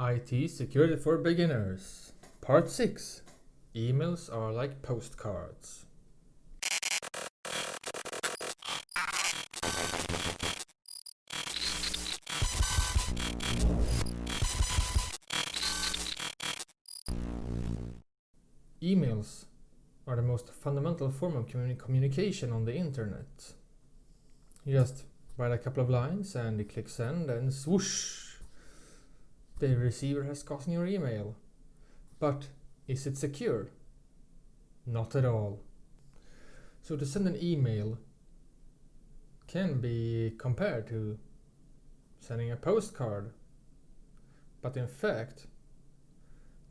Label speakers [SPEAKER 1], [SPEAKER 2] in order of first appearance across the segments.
[SPEAKER 1] IT Security for Beginners, Part 6. Emails are like postcards. Emails are the most fundamental form of communication on the internet. You just write a couple of lines and you click send and swoosh! The receiver has gotten your email. But is it secure? Not at all. So to send an email can be compared to sending a postcard. But in fact,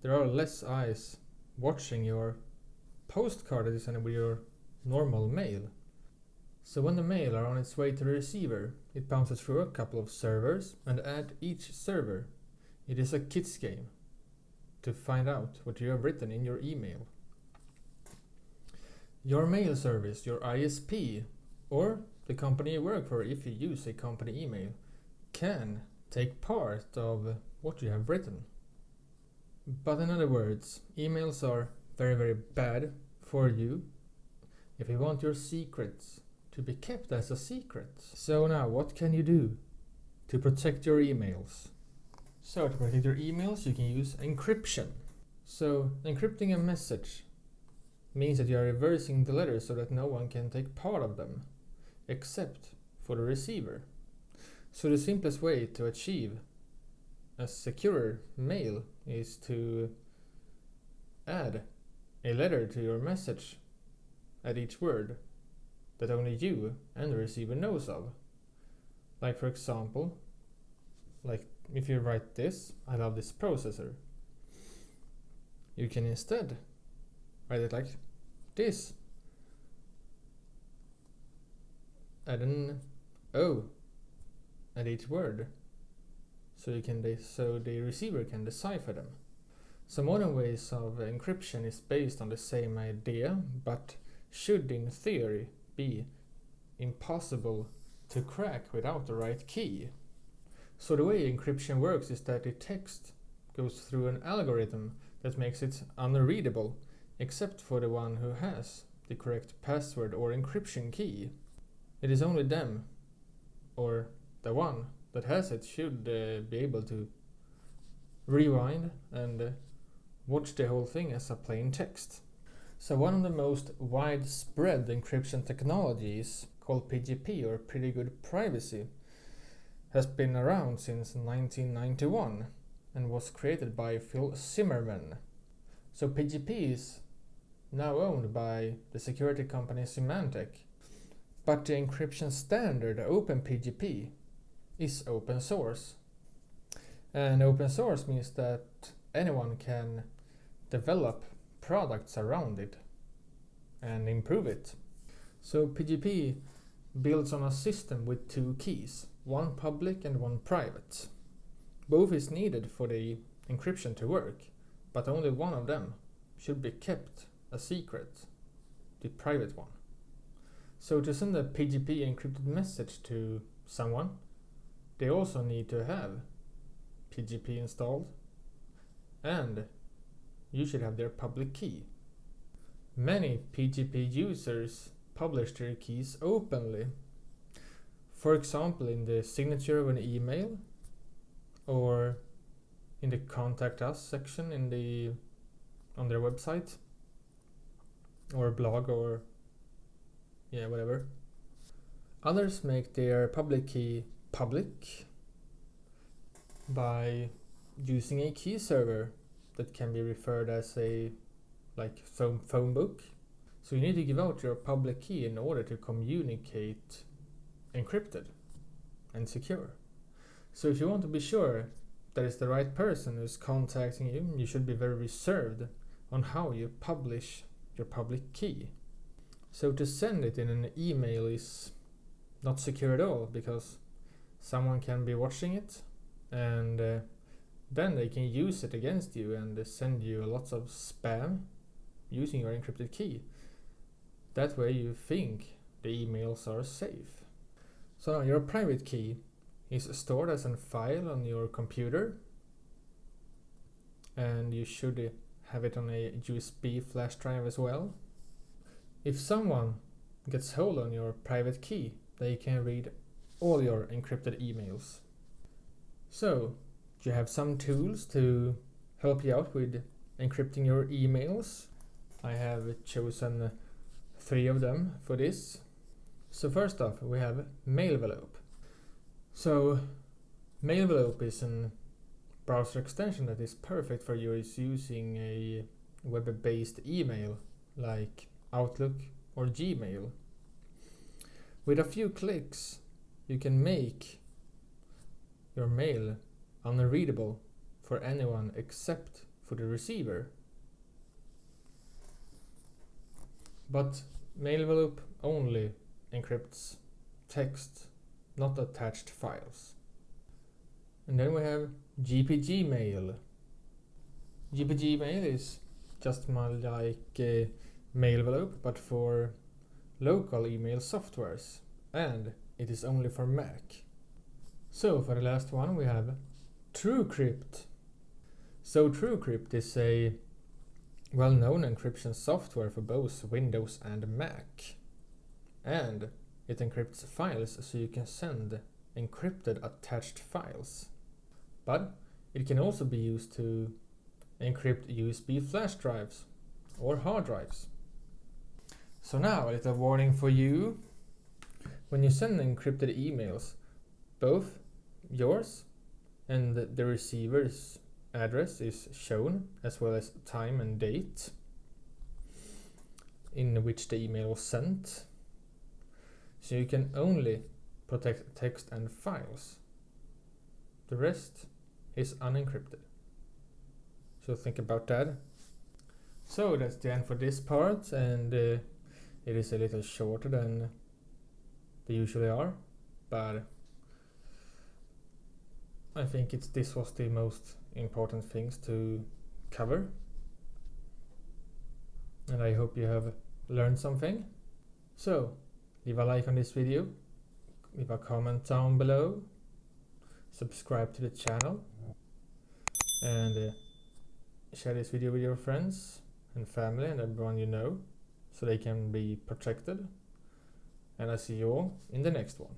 [SPEAKER 1] there are less eyes watching your postcard that you send with your normal mail. So when the mail are on its way to the receiver, it bounces through a couple of servers, and at each server it is a kids game to find out what you have written in your email. Your mail service, your ISP, or the company you work for if you use a company email, can take part of what you have written. But in other words, emails are very, very bad for you if you want your secrets to be kept as a secret. So now, what can you do to protect your emails? So to protect your emails, you can use encryption. So encrypting a message means that you are reversing the letters so that no one can take part of them, except for the receiver. So the simplest way to achieve a secure mail is to add a letter to your message at each word that only you and the receiver knows of. Like for example, like if you write this, I love this processor, you can instead write it like this. Add an O at each word so the receiver can decipher them. So modern ways of encryption is based on the same idea, but should in theory be impossible to crack without the right key. So the way encryption works is that the text goes through an algorithm that makes it unreadable, except for the one who has the correct password or encryption key. It is only them, or the one that has it, should be able to rewind and watch the whole thing as a plain text. So one of the most widespread encryption technologies, called PGP or Pretty Good Privacy, has been around since 1991 and was created by Phil Zimmermann. So PGP is now owned by the security company Symantec, but the encryption standard OpenPGP is open source. And open source means that anyone can develop products around it and improve it. So PGP builds on a system with two keys, one public and one private. Both is needed for the encryption to work, but only one of them should be kept a secret, the private one. So to send a PGP encrypted message to someone, they also need to have PGP installed, and you should have their public key. Many PGP users publish their keys openly. For example, in the signature of an email, or in the contact us section on their website, or blog, or whatever. Others make their public key public by using a key server that can be referred as a phone book. So you need to give out your public key in order to communicate encrypted and secure. So if you want to be sure that it's the right person who's contacting you, you should be very reserved on how you publish your public key. So to send it in an email is not secure at all, because someone can be watching it, and then they can use it against you and send you lots of spam using your encrypted key. That way you think the emails are safe. So now your private key is stored as a file on your computer, and you should have it on a USB flash drive as well. If someone gets hold on your private key, they can read all your encrypted emails. So, you have some tools to help you out with encrypting your emails. I have chosen 3 of them for this. So first off, we have Mailvelope. So Mailvelope is a browser extension that is perfect for use using a web-based email like Outlook or Gmail. With a few clicks, you can make your mail unreadable for anyone except for the receiver. But Mailvelope only encrypts text, not attached files. And then we have GPG Mail. GPG Mail is just like Mailvelope, but for local email softwares, and it is only for Mac. So for the last one we have TrueCrypt. So TrueCrypt is a well-known encryption software for both Windows and Mac, and it encrypts files so you can send encrypted attached files. But it can also be used to encrypt USB flash drives or hard drives. So now a little warning for you. When you send encrypted emails, both yours and the receiver's address is shown, as well as time and date in which the email was sent. So you can only protect text and files. The rest is unencrypted. So think about that. So that's the end for this part, and it is a little shorter than they usually are, but I think this was the most important things to cover, and I hope you have learned something. So leave a like on this video, leave a comment down below, subscribe to the channel, and share this video with your friends and family and everyone you know, so they can be protected. And I see you all in the next one.